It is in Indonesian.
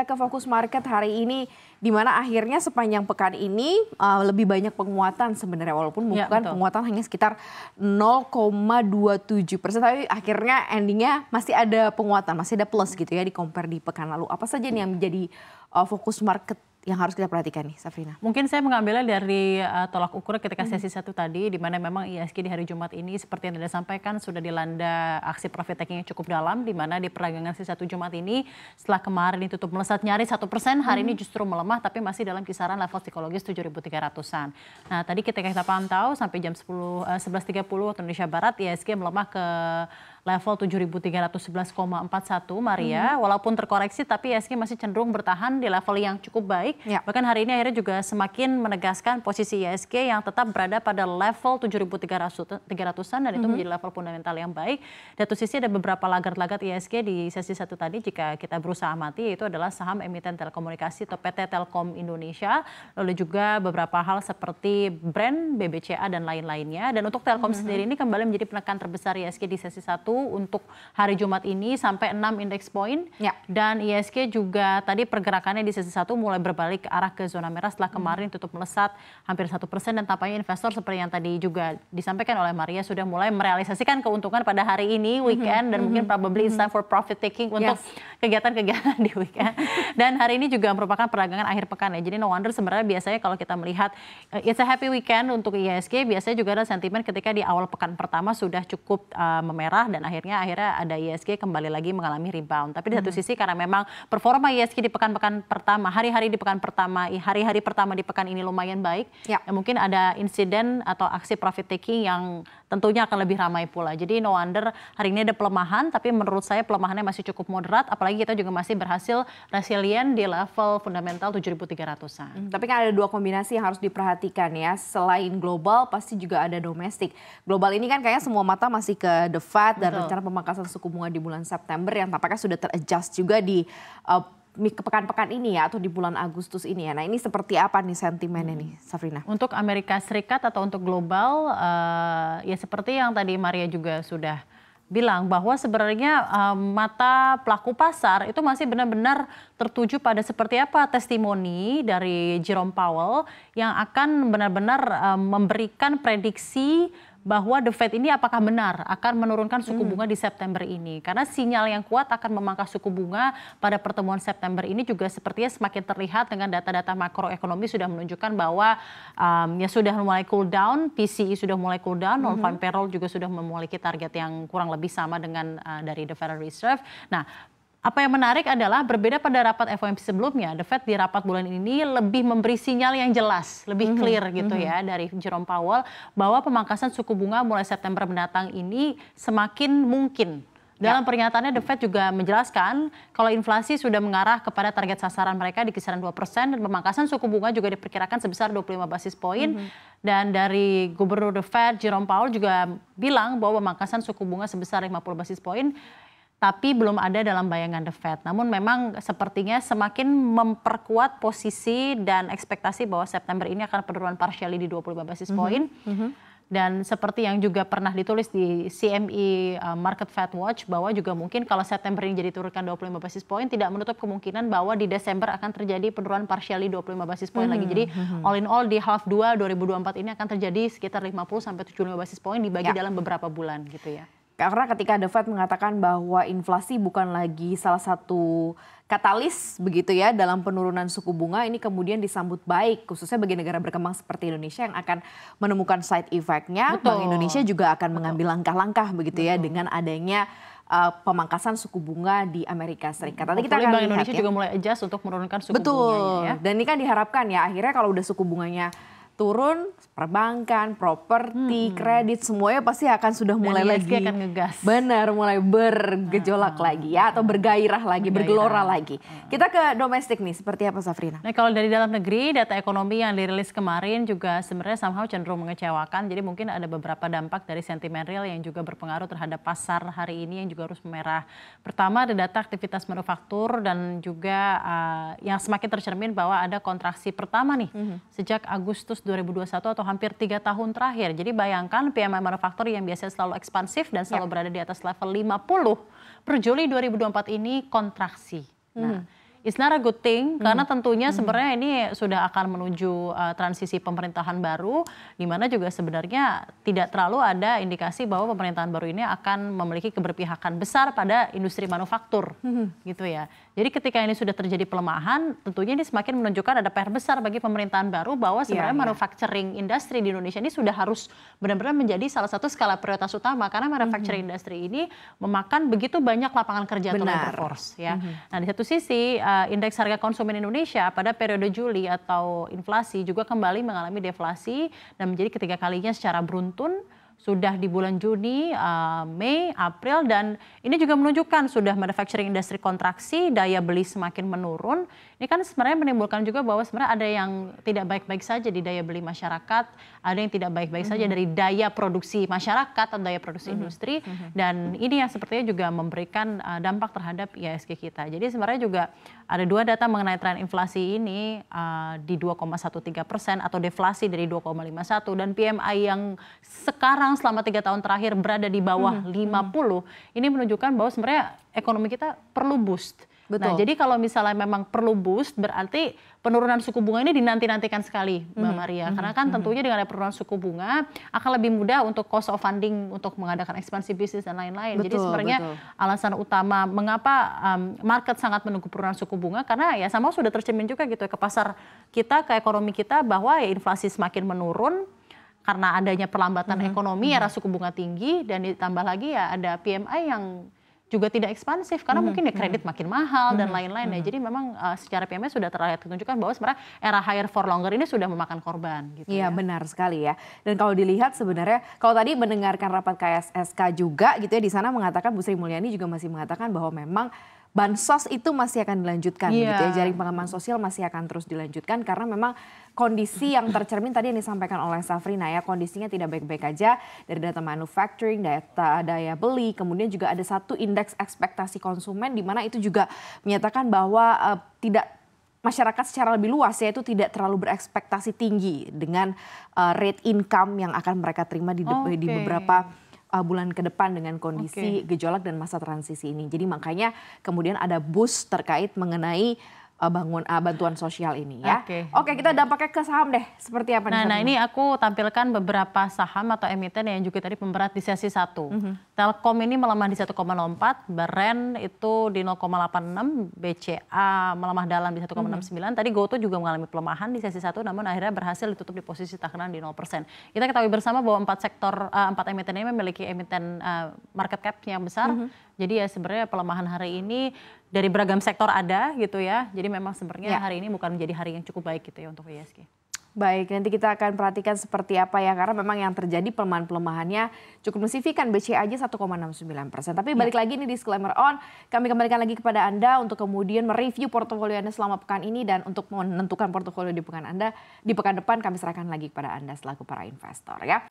Kita ke fokus market hari ini, di mana akhirnya sepanjang pekan ini lebih banyak penguatan sebenarnya, walaupun bukan penguatan hanya sekitar 0,27%, tapi akhirnya endingnya masih ada penguatan, masih ada plus gitu ya di compare di pekan lalu. Apa saja nih yang menjadi fokus market yang harus kita perhatikan nih, Safrina? Mungkin saya mengambilnya dari tolak ukur ketika sesi 1 tadi, di mana memang IHSG di hari Jumat ini seperti yang Anda sampaikan sudah dilanda aksi profit taking yang cukup dalam, di mana di perdagangan sesi 1 Jumat ini setelah kemarin ditutup melesat nyaris 1%, hari ini justru melemah tapi masih dalam kisaran level psikologis 7.300-an. Nah tadi ketika kita pantau sampai jam 11.30 waktu Indonesia Barat, IHSG melemah ke level 7.311,41 Maria, walaupun terkoreksi tapi IHSG masih cenderung bertahan di level yang cukup baik. Bahkan hari ini akhirnya juga semakin menegaskan posisi IHSG yang tetap berada pada level 7.300-an dan itu menjadi level fundamental yang baik. Di satu sisi ada beberapa laggard IHSG di sesi 1 tadi jika kita berusaha amati, yaitu adalah saham emiten telekomunikasi atau PT Telkom Indonesia, lalu juga beberapa hal seperti brand, BBCA dan lain-lainnya. Dan untuk Telkom sendiri ini kembali menjadi penekan terbesar IHSG di sesi 1 untuk hari Jumat ini sampai 6 indeks poin. Dan IHSG juga tadi pergerakannya di sesi 1 mulai berbalik ke arah ke zona merah setelah kemarin tutup melesat hampir 1% dan tampaknya investor seperti yang tadi juga disampaikan oleh Maria sudah mulai merealisasikan keuntungan pada hari ini weekend dan mungkin probably it's time for profit taking untuk kegiatan-kegiatan di weekend. Dan hari ini juga merupakan perdagangan akhir pekan ya. Jadi no wonder sebenarnya biasanya kalau kita melihat it's a happy weekend untuk IHSG, biasanya juga ada sentimen ketika di awal pekan pertama sudah cukup memerah dan akhirnya ada IHSG kembali lagi mengalami rebound. Tapi di satu sisi karena memang performa IHSG di pekan-pekan pertama, hari-hari pertama di pekan ini lumayan baik, ya mungkin ada insiden atau aksi profit taking yang tentunya akan lebih ramai pula. Jadi no wonder hari ini ada pelemahan, tapi menurut saya pelemahannya masih cukup moderat, apalagi kita juga masih berhasil resilient di level fundamental 7.300-an. Tapi kan ada dua kombinasi yang harus diperhatikan ya, selain global pasti juga ada domestik. Global ini kan kayaknya semua mata masih ke The Fed dan rencana pemangkasan suku bunga di bulan September yang tampaknya sudah teradjust juga di pekan-pekan ini ya, atau di bulan Agustus ini ya. Nah ini seperti apa nih sentimennya nih, Safrina? Untuk Amerika Serikat atau untuk global, ya seperti yang tadi Maria juga sudah bilang bahwa sebenarnya mata pelaku pasar itu masih benar-benar tertuju pada seperti apa testimoni dari Jerome Powell yang akan benar-benar memberikan prediksi bahwa The Fed ini apakah benar akan menurunkan suku bunga di September ini. Karena sinyal yang kuat akan memangkas suku bunga pada pertemuan September ini juga sepertinya semakin terlihat dengan data-data makroekonomi sudah menunjukkan bahwa ya sudah mulai cool down, PCE sudah mulai cool down, non-farm payroll juga sudah memiliki target yang kurang lebih sama dengan dari the Federal Reserve. Nah, apa yang menarik adalah berbeda pada rapat FOMC sebelumnya, The Fed di rapat bulan ini lebih memberi sinyal yang jelas, lebih clear gitu ya dari Jerome Powell bahwa pemangkasan suku bunga mulai September mendatang ini semakin mungkin. Dalam pernyataannya The Fed juga menjelaskan kalau inflasi sudah mengarah kepada target sasaran mereka di kisaran 2% dan pemangkasan suku bunga juga diperkirakan sebesar 25 basis poin. Dan dari Gubernur The Fed Jerome Powell juga bilang bahwa pemangkasan suku bunga sebesar 50 basis poin tapi belum ada dalam bayangan The Fed. Namun memang sepertinya semakin memperkuat posisi dan ekspektasi bahwa September ini akan penurunan partially di 25 basis poin. Dan seperti yang juga pernah ditulis di CME Market Fed Watch bahwa juga mungkin kalau September ini jadi turunkan 25 basis poin tidak menutup kemungkinan bahwa di Desember akan terjadi penurunan partially 25 basis poin lagi. Jadi all in all di half 2 2024 ini akan terjadi sekitar 50 sampai 75 basis poin dibagi dalam beberapa bulan gitu ya. Karena ketika The Fed mengatakan bahwa inflasi bukan lagi salah satu katalis begitu ya dalam penurunan suku bunga, ini kemudian disambut baik khususnya bagi negara berkembang seperti Indonesia yang akan menemukan side effect-nya. Bank Indonesia juga akan mengambil langkah-langkah begitu ya dengan adanya pemangkasan suku bunga di Amerika Serikat. Nanti kita akan Bank Indonesia juga mulai adjust untuk menurunkan suku bunganya ya. Dan ini kan diharapkan ya akhirnya kalau udah suku bunganya turun, perbankan, properti, kredit, semuanya pasti akan sudah mulai lagi akan ngegas. Benar, mulai bergejolak lagi ya, atau bergairah lagi, bergelora lagi. Kita ke domestik nih, seperti apa Safrina? Nah kalau dari dalam negeri, data ekonomi yang dirilis kemarin juga sebenarnya somehow cenderung mengecewakan. Jadi mungkin ada beberapa dampak dari sentimen real yang juga berpengaruh terhadap pasar hari ini yang juga harus memerah. Pertama ada data aktivitas manufaktur dan juga yang semakin tercermin bahwa ada kontraksi pertama nih sejak Agustus 2021 atau hampir 3 tahun terakhir. Jadi bayangkan PMI manufaktur yang biasanya selalu ekspansif dan selalu berada di atas level 50 per Juli 2024 ini kontraksi. Nah, It's not a good thing karena tentunya sebenarnya ini sudah akan menuju transisi pemerintahan baru, di mana juga sebenarnya tidak terlalu ada indikasi bahwa pemerintahan baru ini akan memiliki keberpihakan besar pada industri manufaktur, gitu ya. Jadi ketika ini sudah terjadi pelemahan, tentunya ini semakin menunjukkan ada PR besar bagi pemerintahan baru bahwa sebenarnya manufacturing industri di Indonesia ini sudah harus benar-benar menjadi salah satu skala prioritas utama karena manufacturing industri ini memakan begitu banyak lapangan kerja atau labor force, ya. Nah, di satu sisi indeks harga konsumen Indonesia pada periode Juli atau inflasi juga kembali mengalami deflasi dan menjadi ketiga kalinya secara beruntun. Sudah di bulan Juni, Mei, April, dan ini juga menunjukkan sudah manufacturing industri kontraksi, daya beli semakin menurun. Ini kan sebenarnya menimbulkan juga bahwa sebenarnya ada yang tidak baik-baik saja di daya beli masyarakat, ada yang tidak baik-baik saja dari daya produksi masyarakat atau daya produksi industri, dan ini yang sepertinya juga memberikan dampak terhadap IHSG kita. Jadi sebenarnya juga ada dua data mengenai tren inflasi ini di 2,13% atau deflasi dari 2,51 dan PMI yang sekarang selama 3 tahun terakhir berada di bawah 50, ini menunjukkan bahwa sebenarnya ekonomi kita perlu boost. Nah, jadi kalau misalnya memang perlu boost, berarti penurunan suku bunga ini dinanti-nantikan sekali, Mbak Maria. Karena kan tentunya dengan ada penurunan suku bunga, akan lebih mudah untuk cost of funding untuk mengadakan ekspansi bisnis dan lain-lain. Jadi sebenarnya alasan utama mengapa market sangat menunggu penurunan suku bunga, karena ya sama sudah tercermin juga gitu ya ke pasar kita, ke ekonomi kita, bahwa ya inflasi semakin menurun, karena adanya perlambatan ekonomi, era suku bunga tinggi, dan ditambah lagi ya ada PMI yang juga tidak ekspansif karena mungkin ya kredit makin mahal dan lain-lain ya. Jadi memang secara PMI sudah terlihat menunjukkan bahwa sebenarnya era higher for longer ini sudah memakan korban gitu. Iya, benar sekali ya. Dan kalau dilihat sebenarnya kalau tadi mendengarkan rapat KSSK juga gitu ya, di sana mengatakan Bu Sri Mulyani juga masih mengatakan bahwa memang bansos itu masih akan dilanjutkan gitu ya. Jaring pengaman sosial masih akan terus dilanjutkan karena memang kondisi yang tercermin tadi yang disampaikan oleh Safrina ya, kondisinya tidak baik-baik aja dari data manufacturing, data daya beli, kemudian juga ada satu indeks ekspektasi konsumen di mana itu juga menyatakan bahwa tidak masyarakat secara lebih luas ya itu tidak terlalu berekspektasi tinggi dengan rate income yang akan mereka terima di beberapa bulan ke depan dengan kondisi gejolak dan masa transisi ini. Jadi makanya kemudian ada boost terkait mengenai bantuan sosial ini ya. Oke, kita dampaknya ke saham deh. Seperti apa nih? Nah, ini aku tampilkan beberapa saham atau emiten yang juga tadi pemberat di sesi 1. Telkom ini melemah di 1,04, Beren itu di 0,86, BCA melemah dalam di 1,69. Tadi GoTo juga mengalami pelemahan di sesi 1 namun akhirnya berhasil ditutup di posisi stagnan di 0%. Kita ketahui bersama bahwa 4 emiten ini memiliki emiten market cap yang besar. Jadi ya sebenarnya pelemahan hari ini dari beragam sektor ada gitu ya. Jadi memang sebenarnya hari ini bukan menjadi hari yang cukup baik gitu ya untuk IHSG. Baik, nanti kita akan perhatikan seperti apa ya, karena memang yang terjadi pelemahannya cukup signifikan, BCA aja 1,69%. Tapi balik lagi ini disclaimer on, kami kembalikan lagi kepada Anda untuk kemudian mereview portofolio Anda selama pekan ini dan untuk menentukan portofolio di pekan depan kami serahkan lagi kepada Anda selaku para investor ya.